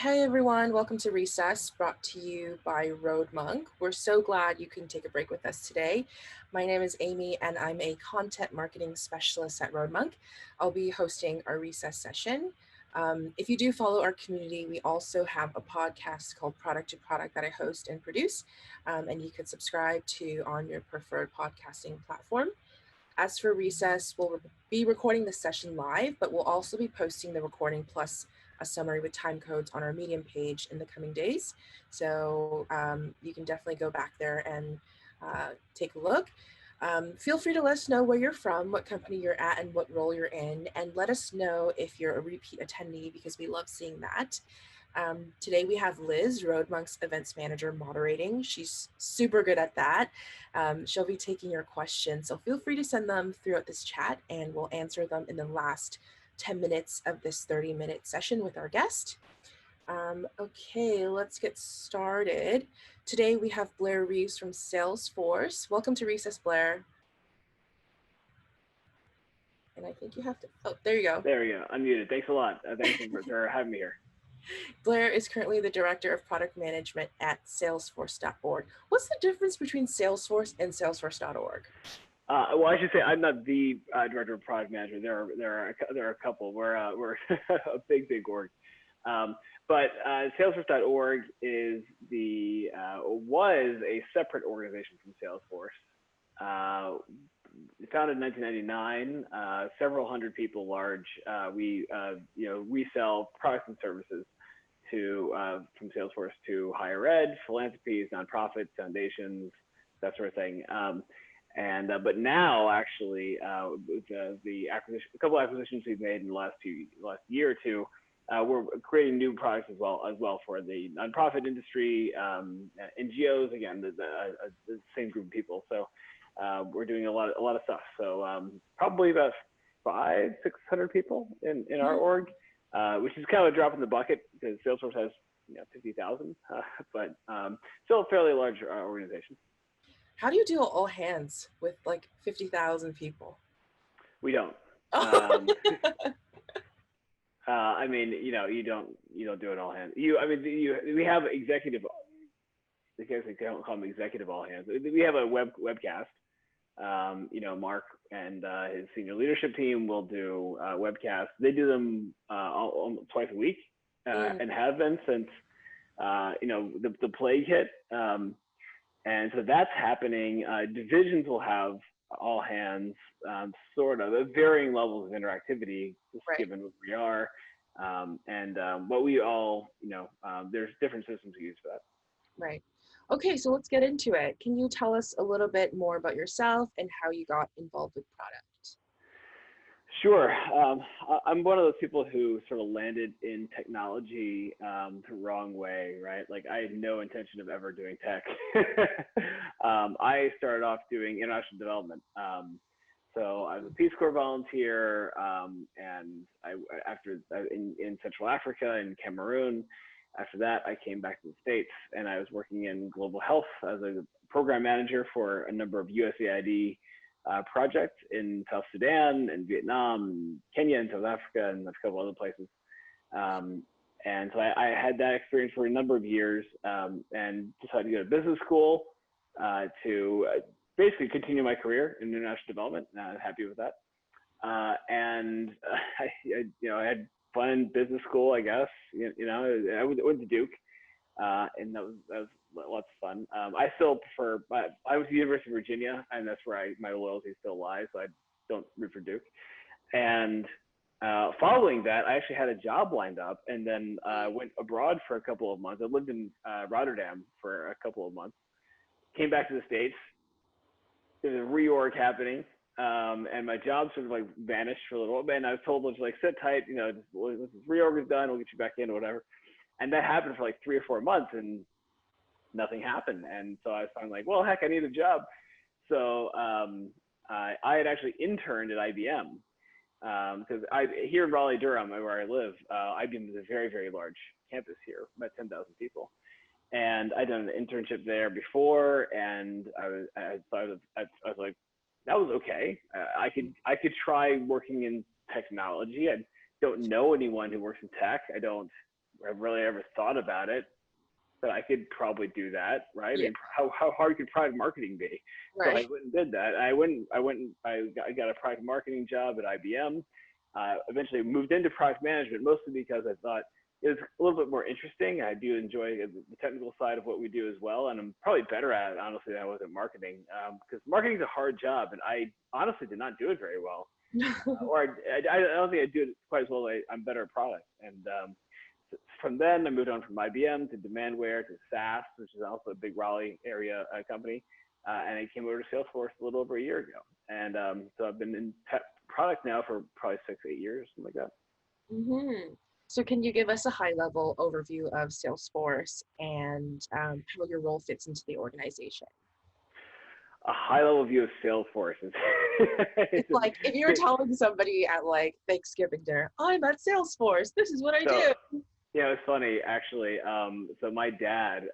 Hey everyone, welcome to Recess, brought to you by Roadmonk. We're so glad you can take a break with us today. My name is Amy and I'm a content marketing specialist at Roadmonk. I'll be hosting our Recess session. If you do follow our community, we also have a podcast called Product to Product that I host and produce, and you can subscribe to on your preferred podcasting platform. As for Recess, we'll be recording the session live, but we'll also be posting the recording plus a summary with time codes on our Medium page in the coming days. So you can definitely go back there and take a look. Feel free to let us know where you're from, what company you're at, and what role you're in, and let us know if you're a repeat attendee because we love seeing that. Today we have Liz, Roadmonk's events manager, moderating. She's super good at that. She'll be taking your questions, so feel free to send them throughout this chat and we'll answer them in the last 10 minutes of this 30-minute session with our guest. Okay, let's get started. Today we have Blair Reeves from Salesforce. Welcome to Recess, Blair. And I think you have to, oh, there you go. There we go, unmuted. Thanks a lot. Thanks for having me here. Blair is currently the Director of Product Management at Salesforce.org. What's the difference between Salesforce and Salesforce.org? Well, I should say I'm not the Director of Product Management. There are a couple. We're a big org. But Salesforce.org is was a separate organization from Salesforce. Founded in 1999, several hundred people large. We sell products and services from Salesforce to higher ed, philanthropies, nonprofits, foundations, that sort of thing. But now actually, the couple acquisitions we've made in the last year or two, we're creating new products as well for the nonprofit industry, NGOs. Again, the same group of people. So we're doing a lot of stuff. So probably about 500-600 people in our org, which is kind of a drop in the bucket because Salesforce has 50,000, but still a fairly large organization. How do you do all hands with like 50,000 people? We don't. I mean, you don't do it all hands. We have executive. I guess they don't call them executive all hands. We have a webcast. Mark and his senior leadership team will do webcasts. They do them twice a week and have been since the plague hit. And so that's happening. Divisions will have all hands, sort of, at varying levels of interactivity, just right, given what we are. But we all, there's different systems we use for that. Right. Okay, so let's get into it. Can you tell us a little bit more about yourself and how you got involved with product? Sure. I'm one of those people who sort of landed in technology the wrong way, right? Like I had no intention of ever doing tech. I started off doing international development. So I was a Peace Corps volunteer, and in Central Africa and Cameroon. After that, I came back to the States and I was working in global health as a program manager for a number of USAID projects in South Sudan and Vietnam, and Kenya and South Africa and a couple other places. And so I had that experience for a number of years and decided to go to business school to basically continue my career in international development. I'm happy with that. I had fun in business school, I guess. I went to Duke, and that was lots of fun. I still prefer. I went to the University of Virginia, and that's where my loyalty still lies. So I don't root for Duke. And following that, I actually had a job lined up, and then went abroad for a couple of months. I lived in Rotterdam for a couple of months. Came back to the States. There's a reorg happening. And my job sort of like vanished for a little bit, and I was told, like, sit tight, this reorg is done, we'll get you back in or whatever. And that happened for like 3 or 4 months and nothing happened. And so I was finally like, well, heck, I need a job. So I had actually interned at IBM because here in Raleigh-Durham, where I live, IBM is a very, very large campus here, about 10,000 people. And I'd done an internship there before, and I was like, that was okay. I could try working in technology. I don't know anyone who works in tech. I don't really ever thought about it, but I could probably do that, right? I Yeah. mean, how hard could product marketing be? So I Right. went and did that. I got a product marketing job at IBM. Eventually moved into product management, mostly because I thought it was a little bit more interesting. I do enjoy the technical side of what we do as well, and I'm probably better at it, honestly, than I was at marketing, because marketing is a hard job, and I honestly did not do it very well. Or I don't think I do it quite as well. I'm better at product. And from then, I moved on from IBM to Demandware to SAS, which is also a big Raleigh area company. And I came over to Salesforce a little over a year ago. And so I've been in product now for probably 6-8 years, something like that. So can you give us a high-level overview of Salesforce and how your role fits into the organization? A high-level view of Salesforce is It's like if you're telling somebody at like Thanksgiving dinner, I'm at Salesforce, this is what I do. Yeah, it's funny actually. So my dad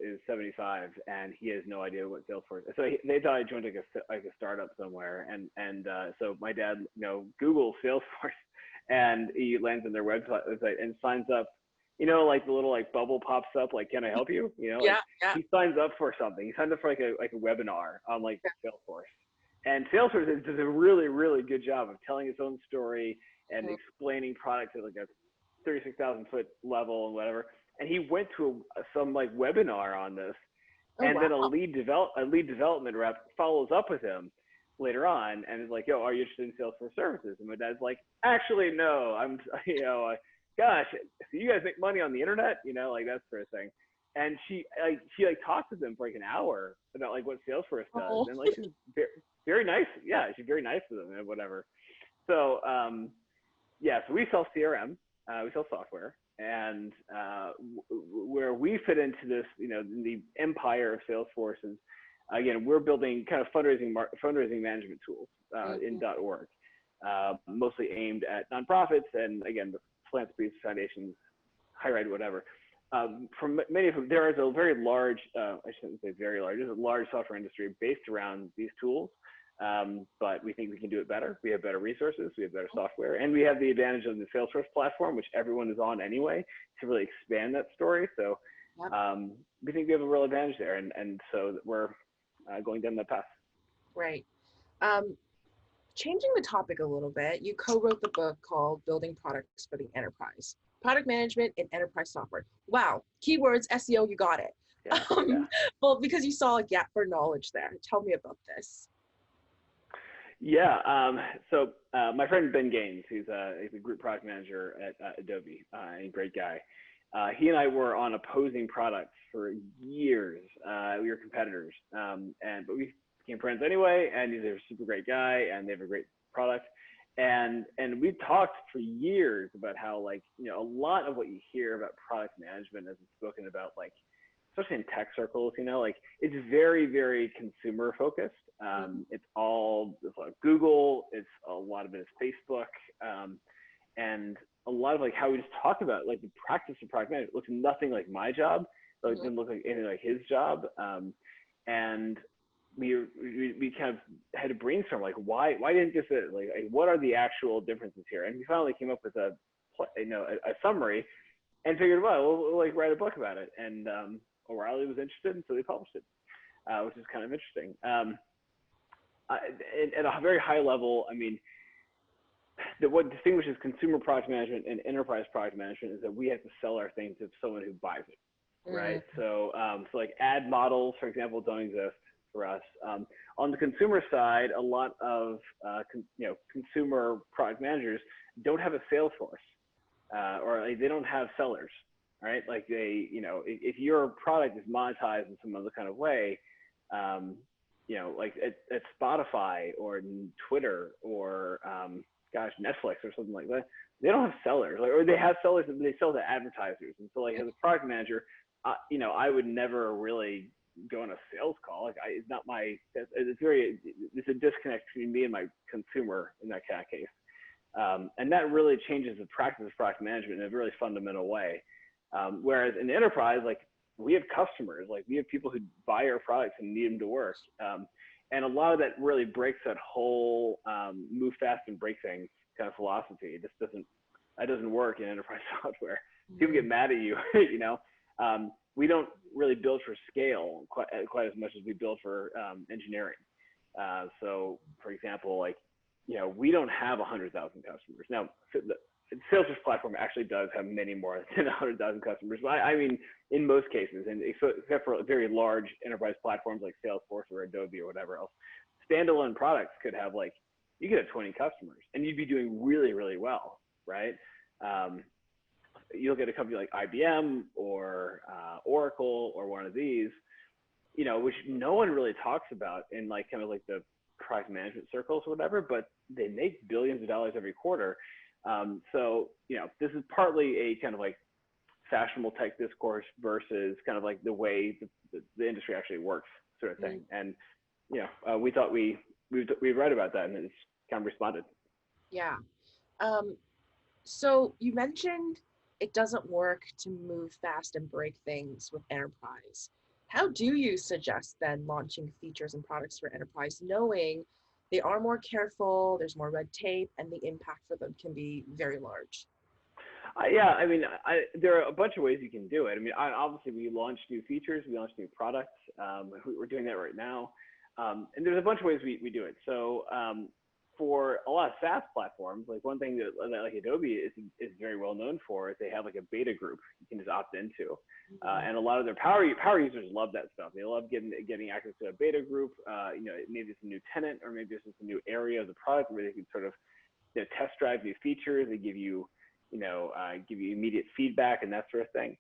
is 75, and he has no idea what Salesforce is. So they thought I joined like a startup somewhere, and so my dad, Google Salesforce, and he lands on their website and signs up. Like the little like bubble pops up, like, can I help you? Like Yeah. he signs up for something. He signs up for like a webinar on like Salesforce, and Salesforce does a really, really good job of telling its own story and explaining products at like a 36,000-foot level and whatever. And he went to some like webinar on this, and then a lead development rep follows up with him later on and is like, yo, are you interested in Salesforce services? And my dad's like, actually, no, I'm, gosh, so you guys make money on the internet, like that sort of thing. And she talked to them for like an hour about like what Salesforce does, and like she's very, very nice. Yeah, she's very nice to them and whatever. So so we sell CRM, we sell software, and where we fit into this, the empire of Salesforce is, again, we're building kind of fundraising management tools in .org, mostly aimed at nonprofits and, again, the philanthropies, foundations, higher ed, whatever. From many of them, there is a very large, I shouldn't say very large, there's a large software industry based around these tools, but we think we can do it better. We have better resources, we have better software, and we have the advantage of the Salesforce platform, which everyone is on anyway, to really expand that story. So we think we have a real advantage there, and so we're going down that path. Right. Changing the topic a little bit, you co-wrote the book called Building Products for the Enterprise. Product management in enterprise software. Wow. Keywords, SEO, you got it. Yeah. Well, because you saw a gap for knowledge there. Tell me about this. Yeah. So my friend Ben Gaines, he's a group product manager at Adobe, a great guy. He and I were on opposing products for years. We were competitors, but we became friends anyway. And he's a super great guy, and they have a great product. And we talked for years about how, like, a lot of what you hear about product management as it's spoken about, like, especially in tech circles, like it's very, very consumer focused. It's like Google, it's a lot of it is Facebook, and a lot of like how we just talk about like the practice of product management looks nothing like my job. It didn't look like anything like his job, and we kind of had to brainstorm like why didn't this like what are the actual differences here? And we finally came up with a summary and figured, well, we'll like write a book about it. And O'Reilly was interested, and so they published it, which is kind of interesting. At a very high level, I mean, what distinguishes consumer product management and enterprise product management is that we have to sell our thing to someone who buys it, right? So like ad models, for example, don't exist for us. On the consumer side, a lot of consumer product managers don't have a sales force, or like, they don't have sellers. Right, like if your product is monetized in some other kind of way, like at Spotify or Twitter or Netflix or something like that, they don't have sellers, or they have sellers, but they sell to advertisers. And so, like as a product manager, I would never really go on a sales call. Like it's not my. It's a disconnect between me and my consumer in that kind of case, and that really changes the practice of product management in a really fundamental way. Whereas in the enterprise, like we have customers, like we have people who buy our products and need them to work. And a lot of that really breaks that whole move fast and break things kind of philosophy. It just doesn't work in enterprise software. People get mad at you, you know. We don't really build for scale quite as much as we build for engineering. So, for example, like, you know, we don't have 100,000 customers. Now, the Salesforce platform actually does have many more than 100,000 customers. But I mean, in most cases, and except for very large enterprise platforms like Salesforce or Adobe or whatever else, standalone products could have like, you could have 20 customers and you'd be doing really, really well, right? You look at a company like IBM or Oracle or one of these, you know, which no one really talks about in like kind of like the product management circles or whatever, but they make billions of dollars every quarter. So, you know, this is partly a kind of like fashionable tech discourse versus kind of like the way the industry actually works, sort of thing. And, you know, we thought we'd read about that and it's kind of responded. Yeah. So you mentioned it doesn't work to move fast and break things with enterprise. How do you suggest then launching features and products for enterprise, knowing they are more careful, there's more red tape, and the impact for them can be very large? Yeah, I mean, there are a bunch of ways you can do it. I mean, obviously we launched new features, we launched new products. We're doing that right now. And there's a bunch of ways we do it. So for a lot of SaaS platforms, like one thing that like Adobe is very well known for is they have like a beta group you can just opt into. And a lot of their power users love that stuff. They love getting access to a beta group. You know, maybe it's a new tenant or maybe it's just a new area of the product where they can sort of, you know, test drive new features. They give you, you know, give you immediate feedback and that sort of thing.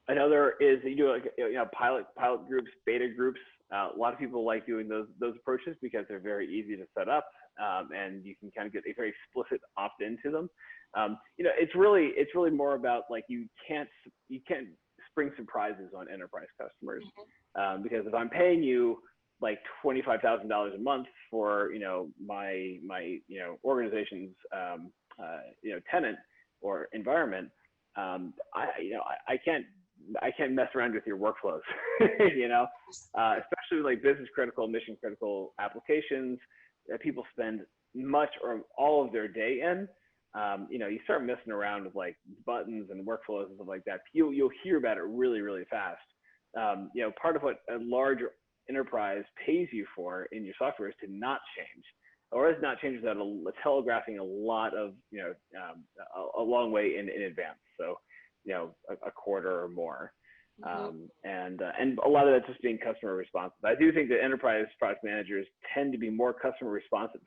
Another is you do like, you know, pilot groups, beta groups. A lot of people like doing those approaches because they're very easy to set up, and you can kind of get a very explicit opt into them. You know, it's really more about like you can't spring surprises on enterprise customers, because if I'm paying you like $25,000 a month for, you know, my you know, organization's you know, tenant or environment, I can't mess around with your workflows, you know, especially like business critical, mission critical applications that people spend much or all of their day in. You know, you start messing around with like buttons and workflows and stuff like that. You'll hear about it really, really fast. You know, part of what a large enterprise pays you for in your software is to not change, or is not change without telegraphing a lot of, you know, a long way in advance. So, you know, a quarter or more. And a lot of that's just being customer responsive. I do think that enterprise product managers tend to be more customer responsive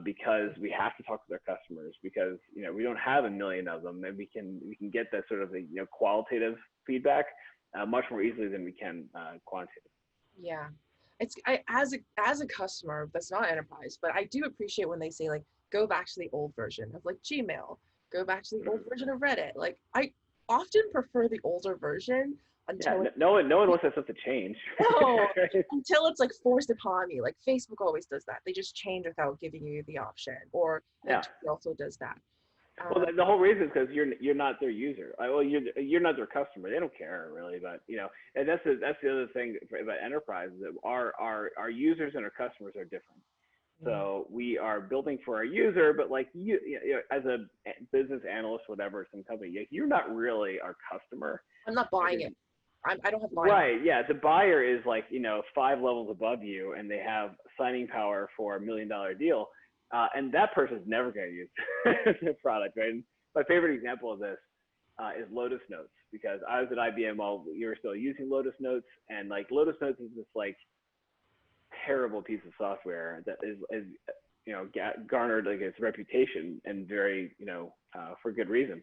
because we have to talk to their customers, because, you know, we don't have a million of them, and we can get that sort of, you know, qualitative feedback much more easily than we can quantitative. Yeah. As a customer that's not enterprise, but I do appreciate when they say like, go back to the old version of like Gmail, go back to the old version of Reddit. Like, I often prefer the older version until no one wants that stuff to change. No, until it's like forced upon me. Like Facebook always does that. They just change without giving you the option. Or Twitter also does that. Well, the whole reason is because you're not their user. Well, you're not their customer. They don't care really, but, you know, and that's the other thing about enterprise, that our users and our customers are different. So we are building for our user, but like you know, as a business analyst, whatever, some company, you're not really our customer. I'm not buying it. I don't have buying. Right. Yeah. The buyer is like, you know, 5 levels above you, and they have signing power for $1 million deal. And that person's never going to use the product, right? And my favorite example of this is Lotus Notes, because I was at IBM while you were still using Lotus Notes, and like Lotus Notes is this like terrible piece of software that is you know, garnered like its reputation, and very, you know, for good reason.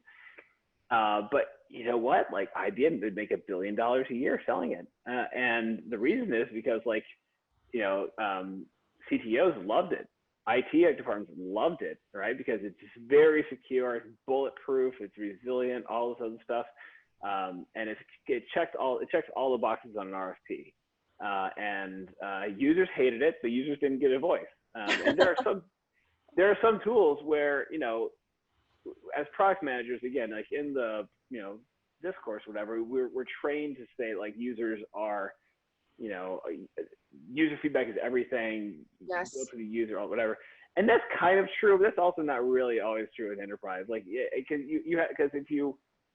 But you know what? Like IBM would make $1 billion a year selling it, and the reason is because, like, you know, CTOs loved it. IT departments loved it, right? Because it's just very secure, it's bulletproof, it's resilient, all this other stuff, and it checks all the boxes on an RFP. And users hated it, but users didn't get a voice. And there are some tools where, you know, as product managers, again, like in the, you know, discourse, whatever, we're trained to say like users are, you know, user feedback is everything. Yes. Go to the user or whatever. And that's kind of true, but that's also not really always true in enterprise. Like, because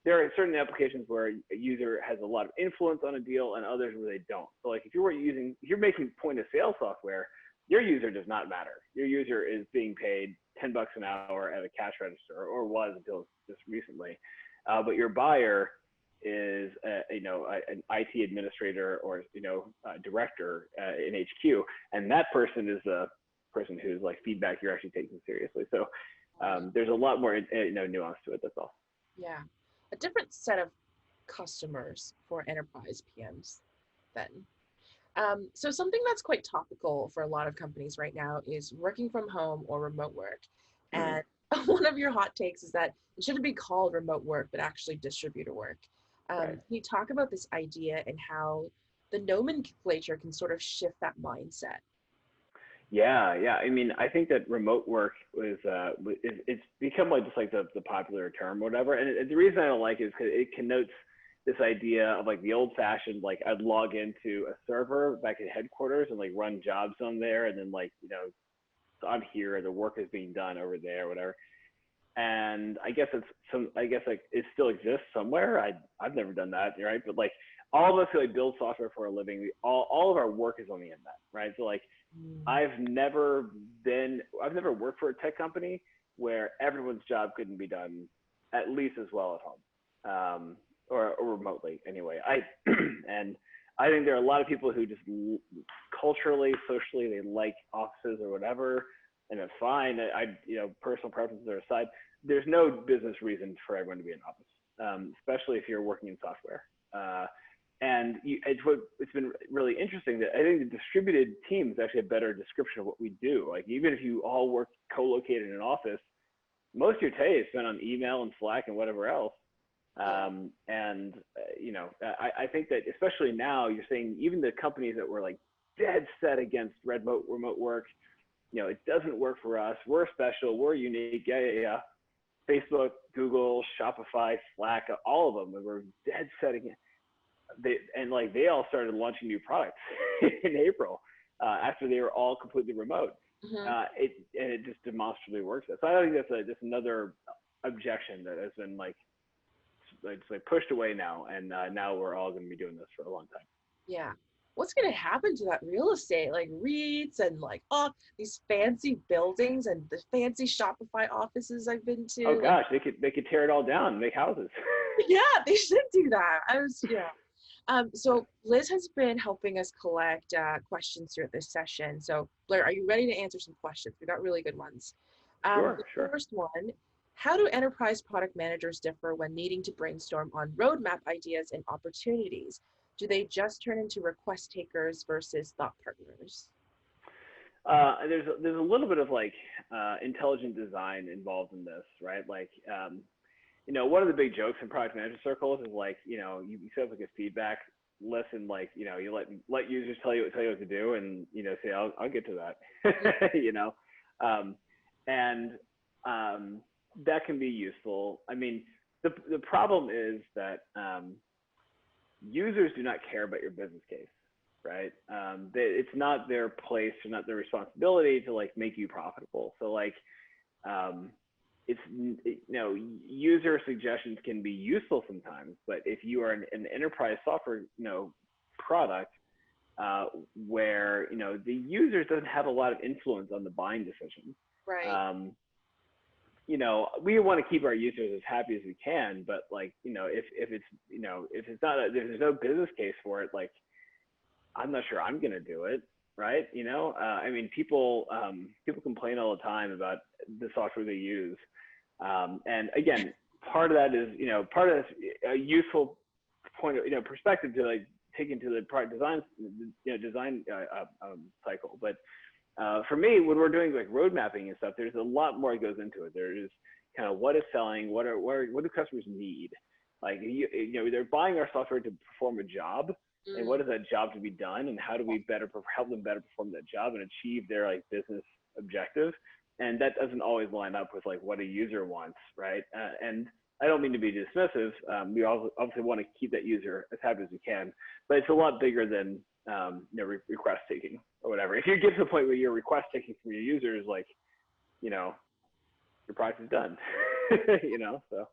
there are certain applications where a user has a lot of influence on a deal and others where they don't. So like if you're making point of sale software, your user does not matter. Your user is being paid $10 an hour at a cash register, or was until just recently. But your buyer is an IT administrator or director in HQ, and that person is the person whose like feedback you're actually taking seriously. So there's a lot more nuance to it. That's all. Yeah, a different set of customers for enterprise PMs then. So something that's quite topical for a lot of companies right now is working from home or remote work. And one of your hot takes is that it shouldn't be called remote work, but actually distributor work. Right. Can you talk about this idea and how the nomenclature can sort of shift that mindset? Yeah. I mean, I think that remote work it's become like just like the popular term or whatever. And the reason I don't like it is because it connotes this idea of like the old fashioned, like I'd log into a server back at headquarters and like run jobs on there. And then like, so I'm here, the work is being done over there, whatever. And I guess like it still exists somewhere. I've never done that, right? But like all of us who like build software for a living, all of our work is on the internet, right? So like I've never worked for a tech company where everyone's job couldn't be done at least as well at home, or remotely anyway. And I think there are a lot of people who just culturally, socially, they like offices or whatever, and it's fine. Personal preferences are aside. There's no business reason for everyone to be in office, especially if you're working in software. And it's been really interesting that I think the distributed team is actually a better description of what we do. Like even if you all work co-located in an office, most of your day is spent on email and Slack and whatever else. I think that especially now you're seeing even the companies that were like dead set against remote work, it doesn't work for us. We're special. We're unique. Yeah. Facebook, Google, Shopify, Slack, all of them were dead set against. They all started launching new products in April after they were all completely remote. It just demonstrably works. So I think that's another objection that has been it's pushed away now, and now we're all going to be doing this for a long time. Yeah. What's going to happen to that real estate, like REITs and these fancy buildings and the fancy Shopify offices I've been to? Oh gosh, they could tear it all down and make houses. Yeah, they should do that. So Liz has been helping us collect questions throughout this session. So Blair, are you ready to answer some questions? We got really good ones. Sure. First one, how do enterprise product managers differ when needing to brainstorm on roadmap ideas and opportunities? Do they just turn into request takers versus thought partners? There's a little bit of intelligent design involved in this, right? One of the big jokes in product management circles is you set up like a feedback list and you let users tell you what to do and say I'll get to that, that can be useful. I mean, the problem is that users do not care about your business case, right? It's not their place or not their responsibility to make you profitable. So user suggestions can be useful sometimes, but if you are an enterprise software product where the user doesn't have a lot of influence on the buying decision, right? We want to keep our users as happy as we can, but if there's no business case for it, I'm not sure I'm gonna do it, right? I mean, people complain all the time about the software they use, and again, part of that is a useful point of perspective to take into the product design cycle. But for me, when we're doing road mapping and stuff, there's a lot more that goes into it. There's kind of what is selling, what do customers need? They're buying our software to perform a job, and what is that job to be done, and how do we help them better perform that job and achieve their business objectives? And that doesn't always line up with what a user wants, right? And I don't mean to be dismissive. We obviously want to keep that user as happy as we can, but it's a lot bigger than request taking or whatever. If you get to the point where you're request taking from your users, your product is done. So.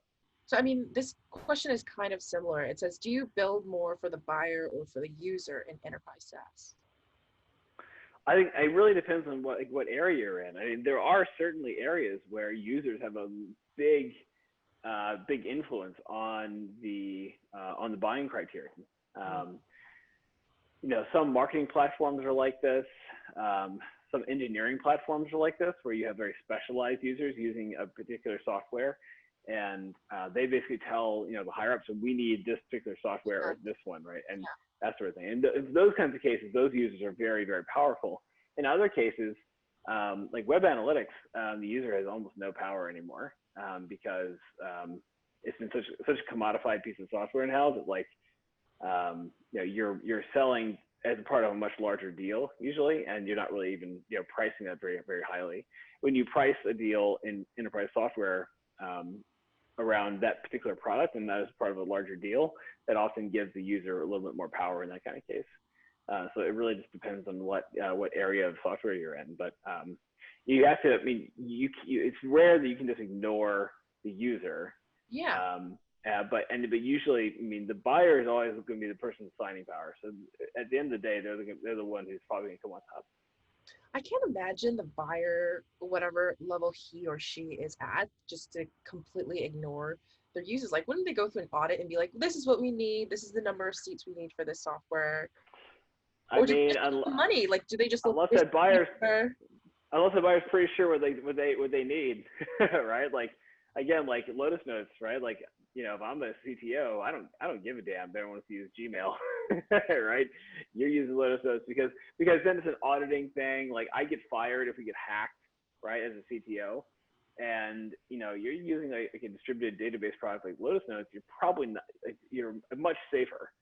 So, I mean, this question is kind of similar. It says, do you build more for the buyer or for the user in enterprise SaaS? I think it really depends on what area you're in. I mean, there are certainly areas where users have a big influence on the buying criterion. Some marketing platforms are like this. Some engineering platforms are like this, where you have very specialized users using a particular software, and they basically tell the higher ups, so we need this particular software or this one, right? And that sort of thing. And in those kinds of cases, those users are very, very powerful. In other cases, like web analytics, the user has almost no power anymore because it's been such a commodified piece of software in-house that like you're selling as a part of a much larger deal usually, and you're not really even pricing that very, very highly. When you price a deal in enterprise software around that particular product, and that is part of a larger deal, that often gives the user a little bit more power in that kind of case. So it really just depends on what area of software you're in. But you have to, I mean, it's rare that you can just ignore the user. Yeah. But usually, I mean, the buyer is always going to be the person with signing power. So at the end of the day, they're the one who's probably going to come on top. I can't imagine the buyer, whatever level he or she is at, just to completely ignore their users. Like, wouldn't they go through an audit and be like, this is what we need, this is the number of seats we need for this software? Or do they just look money? Like, do they just look unless that buyer's pretty sure what they need, right? Like, again, like Lotus Notes, right? Like, if I'm a CTO, I don't give a damn. They don't want to use Gmail, right? You're using Lotus Notes because then it's an auditing thing. Like, I get fired if we get hacked, right? As a CTO, and you're using like a distributed database product like Lotus Notes. You're probably not. You're much safer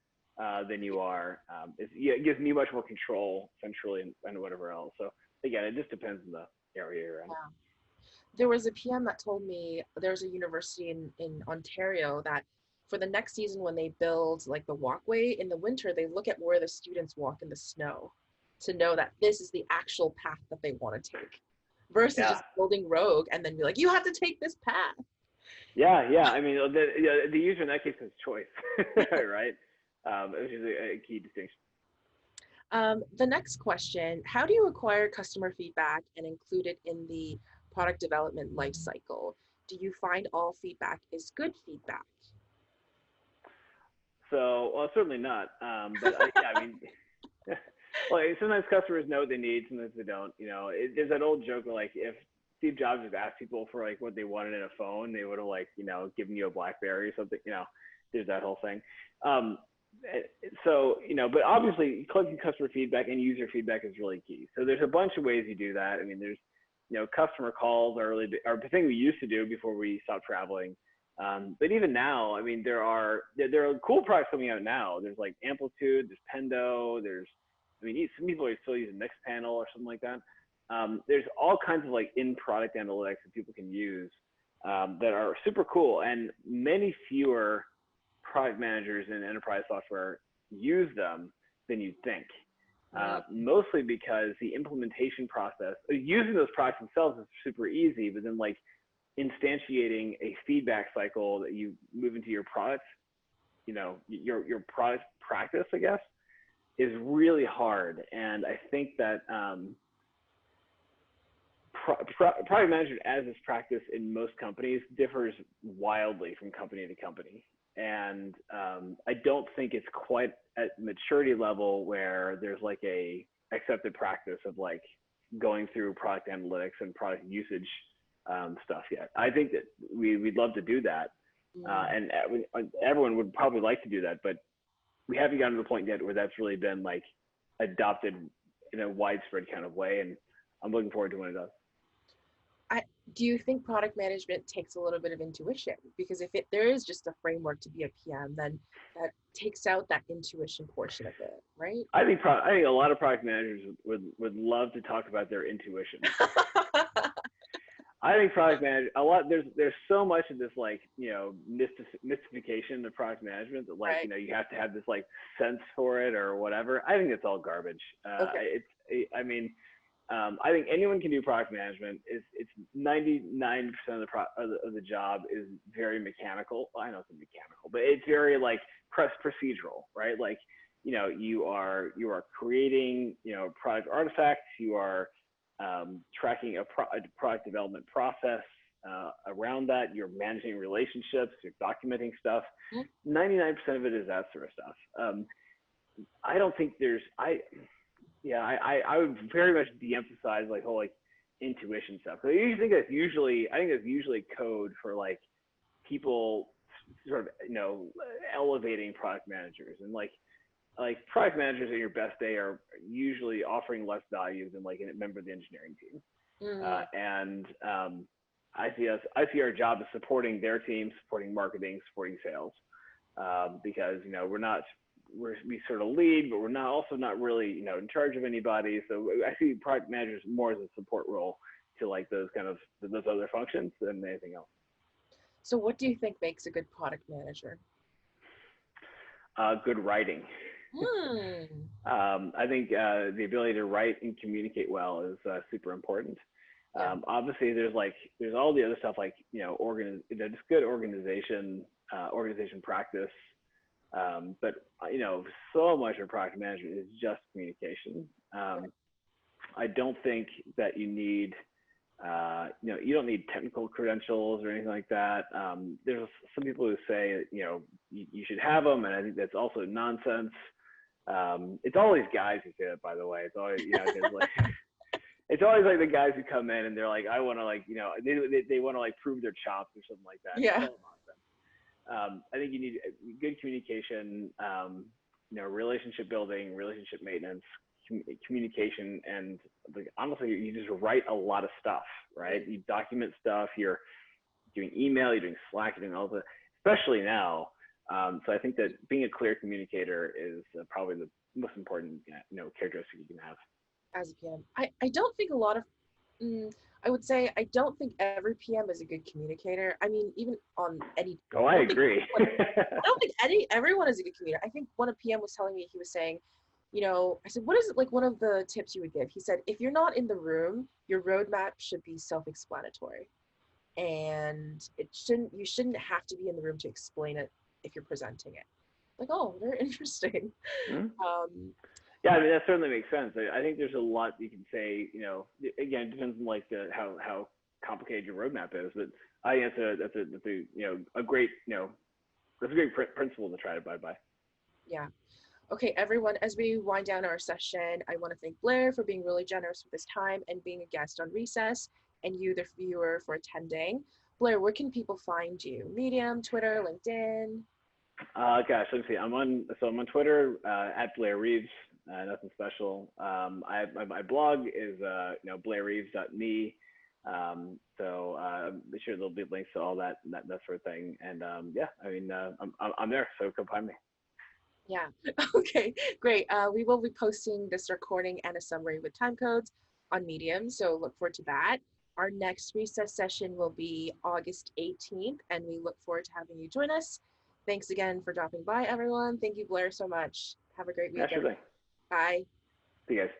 than you are. It gives me much more control centrally and whatever else. So again, it just depends on the area you're in. Yeah. There was a PM that told me there's a university in Ontario that for the next season, when they build like the walkway in the winter, they look at where the students walk in the snow to know that this is the actual path that they want to take versus just building rogue and then be like, you have to take this path. Yeah. I mean, the user in that case has choice, right? Which is a key distinction. The next question, how do you acquire customer feedback and include it in the product development lifecycle? Do you find all feedback is good feedback? So, well, certainly not. But I mean, well, sometimes customers know what they need, sometimes they don't. There's that old joke of like, if Steve Jobs had asked people for like what they wanted in a phone, they would have like, given you a BlackBerry or something. There's that whole thing. So, but obviously collecting customer feedback and user feedback is really key. So there's a bunch of ways you do that. I mean, there's, customer calls are the thing we used to do before we stopped traveling. But even now, I mean, there are cool products coming out now. There's like Amplitude, there's Pendo, some people are still using Mixpanel or something like that. There's all kinds of like in-product analytics that people can use that are super cool, and many fewer product managers in enterprise software use them than you'd think. Mostly because the implementation process, using those products themselves is super easy, but then like instantiating a feedback cycle that you move into your product, your product practice, I guess, is really hard. And I think that product management as is practice in most companies differs wildly from company to company. And I don't think it's quite at maturity level where there's like a accepted practice of like going through product analytics and product usage stuff yet. I think that we'd love to do that. And everyone would probably like to do that, but we haven't gotten to the point yet where that's really been like adopted in a widespread kind of way. And I'm looking forward to when it does. Do you think product management takes a little bit of intuition? Because if there is just a framework to be a PM, then that takes out that intuition portion of it, right? I think a lot of product managers would love to talk about their intuition. I think product management, there's so much of this like, mystification of product management that like, right. You have to have this like sense for it or whatever. I think it's all garbage. Okay. I mean, I think anyone can do product management. It's 99% of the job is very mechanical. Well, I know it's mechanical, but it's very like procedural, right? Like, you are creating, product artifacts. You are tracking a product development process around that. You're managing relationships. You're documenting stuff. 99% of it is that sort of stuff. I don't think I would very much de-emphasize like whole like intuition stuff. So I think that's usually code for like people sort of elevating product managers, and like product managers at your best day are usually offering less value than like a member of the engineering team. And I see our job as supporting their team, supporting marketing, supporting sales, because we sort of lead, but we're not really in charge of anybody. So I see product managers more as a support role to like those other functions than anything else. So what do you think makes a good product manager? Good writing. I think the ability to write and communicate well is super important. Obviously, there's all the other stuff like just good organization practice. But so much of product management is just communication. I don't think that you need you don't need technical credentials or anything like that. There's some people who say you should have them, and I think that's also nonsense. It's all these guys who say that, by the way. It's always it's always like the guys who come in and they're like, I want to they want to like prove their chops or something like that. Yeah. It's all nonsense. I think you need good communication, relationship building, relationship maintenance, communication, and like, honestly, you just write a lot of stuff, right? You document stuff. You're doing email, you're doing Slack, you're doing all the, especially now. So I think that being a clear communicator is probably the most important, characteristic you can have. As a PM, I don't think a lot of, I would say I don't think every PM is a good communicator. I mean, even on any. Oh, I agree. I don't think everyone is a good communicator. I think one of PM was telling me, he was saying, I said, what is it, like one of the tips you would give? He said, if you're not in the room, your roadmap should be self-explanatory, and you shouldn't have to be in the room to explain it if you're presenting it. Like, oh, very interesting. Yeah, I mean, that certainly makes sense. I think there's a lot you can say. Again, it depends on like how complicated your roadmap is, but I think that's a great principle to try to abide by. Yeah. Okay, everyone, as we wind down our session, I want to thank Blair for being really generous with his time and being a guest on Recess, and you, the viewer, for attending. Blair, where can people find you? Medium, Twitter, LinkedIn? Gosh, let me see. I'm on Twitter at Blair Reeves. Nothing special. My blog is blairreeves.me. So I'm sure there'll be links to all that sort of thing. And I'm there, so come find me. Yeah. Okay, great. We will be posting this recording and a summary with time codes on Medium, so look forward to that. Our next Recess session will be August 18th, and we look forward to having you join us. Thanks again for dropping by, everyone. Thank you, Blair, so much. Have a great weekend. Absolutely. Bye. See you guys.